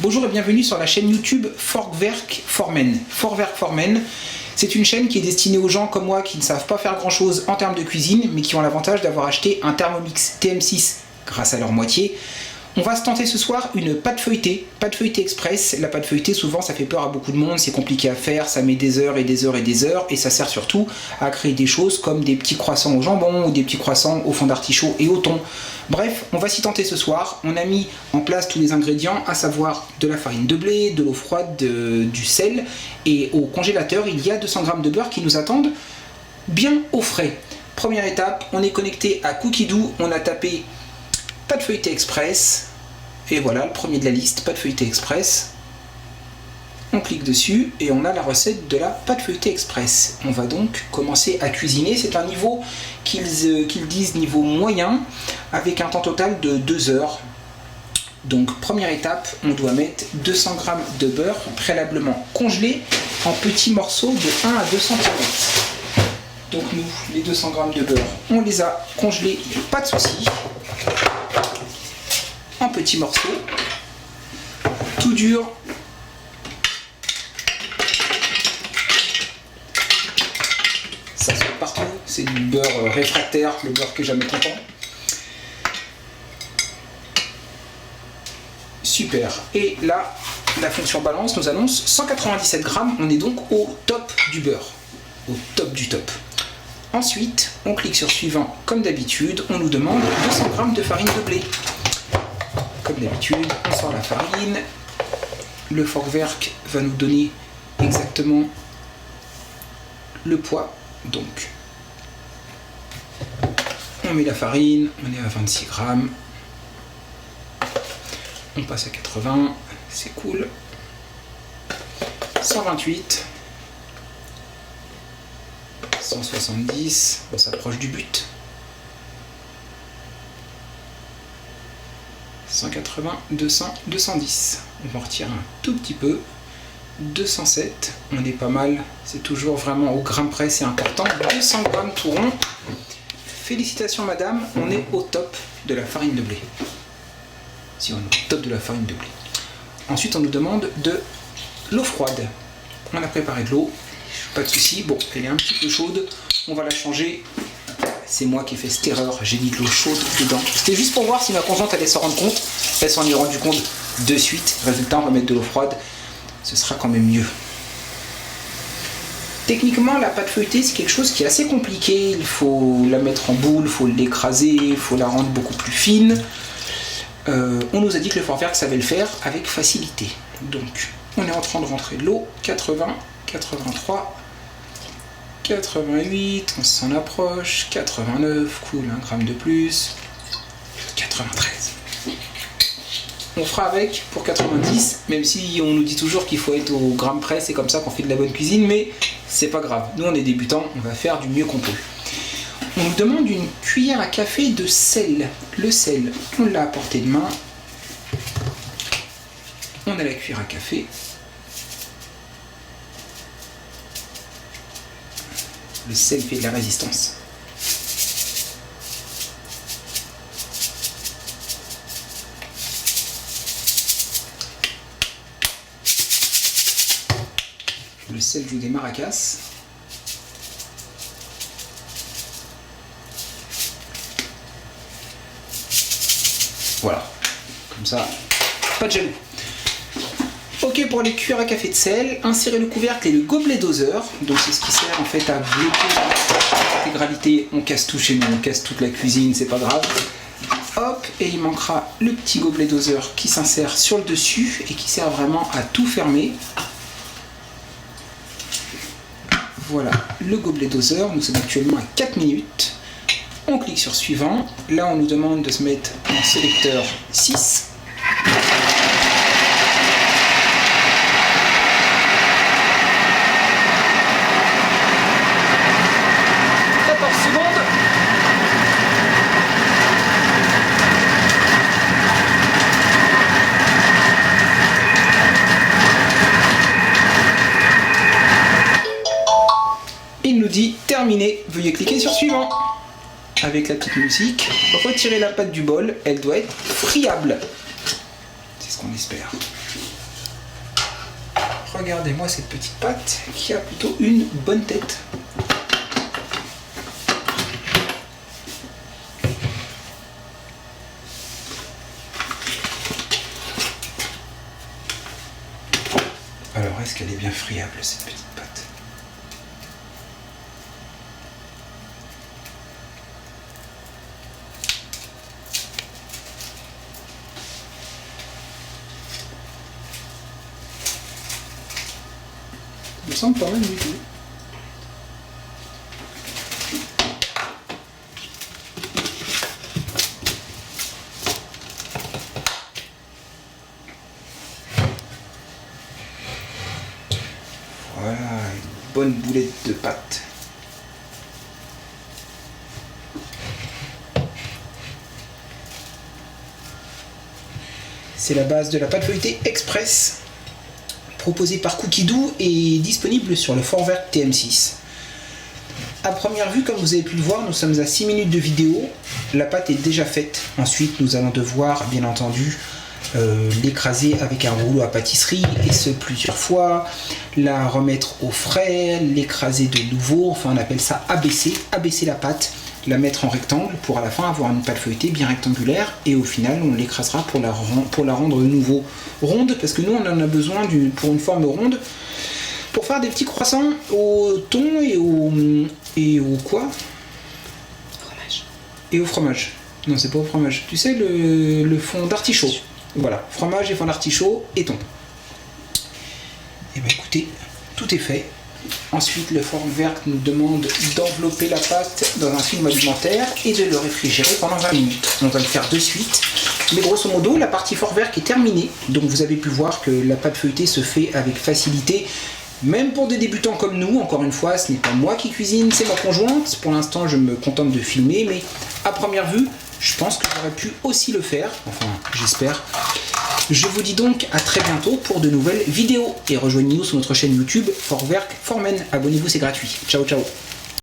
Bonjour et bienvenue sur la chaîne YouTube Forkwerk Formen. Forkwerk Formen, c'est une chaîne qui est destinée aux gens comme moi qui ne savent pas faire grand chose en termes de cuisine, mais qui ont l'avantage d'avoir acheté un Thermomix TM6 grâce à leur moitié. On va se tenter ce soir une pâte feuilletée express. La pâte feuilletée, souvent, ça fait peur à beaucoup de monde, c'est compliqué à faire, ça met des heures et des heures et des heures, et ça sert surtout à créer des choses comme des petits croissants au jambon ou des petits croissants au fond d'artichaut et au thon. Bref, on va s'y tenter ce soir. On a mis en place tous les ingrédients, à savoir de la farine de blé, de l'eau froide, du sel, et au congélateur, il y a 200 g de beurre qui nous attendent bien au frais. Première étape, on est connecté à Cookidoo, on a tapé pâte feuilletée express, et voilà le premier de la liste, pâte feuilletée express. On clique dessus et on a la recette de la pâte feuilletée express. On va donc commencer à cuisiner. C'est un niveau qu'ils disent niveau moyen, avec un temps total de 2 heures. Donc première étape, on doit mettre 200 g de beurre préalablement congelé en petits morceaux de 1 à 2 cm. Donc nous, les 200 g de beurre, on les a congelés, pas de souci, en petits morceaux, tout dur. Ça saute partout, c'est du beurre réfractaire, le beurre que jamais content. Super. Et là, la fonction balance nous annonce 197 g, on est donc au top du beurre, au top du top. Ensuite, on clique sur suivant comme d'habitude, on nous demande 200 g de farine de blé. Comme d'habitude, on sort la farine, le Forkwerk va nous donner exactement le poids, donc on met la farine, on est à 26 g, on passe à 80, c'est cool, 128, 170, on s'approche du but, 180, 200, 210. On va en retirer un tout petit peu. 207, on est pas mal. C'est toujours vraiment au gramme près, c'est important. 200 g tout rond. Félicitations madame, on est au top de la farine de blé. Si on est au top de la farine de blé. Ensuite, on nous demande de l'eau froide. On a préparé de l'eau, pas de souci. Bon, elle est un petit peu chaude. On va la changer. C'est moi qui ai fait cette erreur, j'ai mis de l'eau chaude dedans. C'était juste pour voir si ma conjointe allait s'en rendre compte. Elle s'en est rendue compte de suite. Résultat, on va mettre de l'eau froide. Ce sera quand même mieux. Techniquement, la pâte feuilletée, c'est quelque chose qui est assez compliqué. Il faut la mettre en boule, il faut l'écraser, il faut la rendre beaucoup plus fine. On nous a dit que le Forkwerk savait le faire avec facilité. Donc, on est en train de rentrer de l'eau. 80, 83... 88, on s'en approche, 89, cool, 1 gramme de plus, 93. On fera avec pour 90, même si on nous dit toujours qu'il faut être au gramme près, c'est comme ça qu'on fait de la bonne cuisine, mais c'est pas grave. Nous on est débutants, on va faire du mieux qu'on peut. On nous demande une cuillère à café de sel. Le sel, on l'a à portée de main. On a la cuillère à café. Le sel fait de la résistance. Le sel joue des maracas. Voilà. Comme ça, pas de jaloux. Ok, pour les cuillères à café de sel, insérez le couvercle et le gobelet doseur. Donc c'est ce qui sert en fait à bloquer l'intégralité. On casse tout chez nous, on casse toute la cuisine, c'est pas grave. Hop, et il manquera le petit gobelet doseur qui s'insère sur le dessus et qui sert vraiment à tout fermer. Voilà, le gobelet doseur, nous sommes actuellement à 4 minutes. On clique sur suivant. Là, on nous demande de se mettre en sélecteur 6. Il nous dit terminé, veuillez cliquer sur suivant. Avec la petite musique, retirez la pâte du bol, elle doit être friable. C'est ce qu'on espère. regardez-moi cette petite pâte qui a plutôt une bonne tête. Alors, est-ce qu'elle est bien friable, cette petite pâte? Il me semble pas mal du tout. Voilà, une bonne boulette de pâte. C'est la base de la pâte feuilletée express proposée par Cookidoo et disponible sur le Vorwerk TM6. À première vue, comme vous avez pu le voir, nous sommes à 6 minutes de vidéo. La pâte est déjà faite. Ensuite, nous allons devoir, bien entendu, l'écraser avec un rouleau à pâtisserie, et ce plusieurs fois, la remettre au frais, l'écraser de nouveau, enfin on appelle ça abaisser la pâte, la mettre en rectangle pour à la fin avoir une pâte feuilletée bien rectangulaire, et au final on l'écrasera pour la rendre de nouveau ronde, parce que nous on en a besoin pour une forme ronde, pour faire des petits croissants au thon et au quoi? Fromage. Et au fromage. Non, c'est pas au fromage. Tu sais, le fond d'artichaut. Voilà, fromage et fond d'artichaut et thon. Et bien écoutez, tout est fait. Ensuite, le Vorwerk nous demande d'envelopper la pâte dans un film alimentaire et de le réfrigérer pendant 20 minutes. On va le faire de suite. Mais grosso modo, la partie Vorwerk est terminée. Donc vous avez pu voir que la pâte feuilletée se fait avec facilité. Même pour des débutants comme nous, encore une fois, ce n'est pas moi qui cuisine, c'est ma conjointe. Pour l'instant, je me contente de filmer, mais à première vue, je pense que j'aurais pu aussi le faire. Enfin, j'espère. Je vous dis donc à très bientôt pour de nouvelles vidéos. Et rejoignez-nous sur notre chaîne YouTube Vorwerk Formen. Abonnez-vous, c'est gratuit. Ciao, ciao.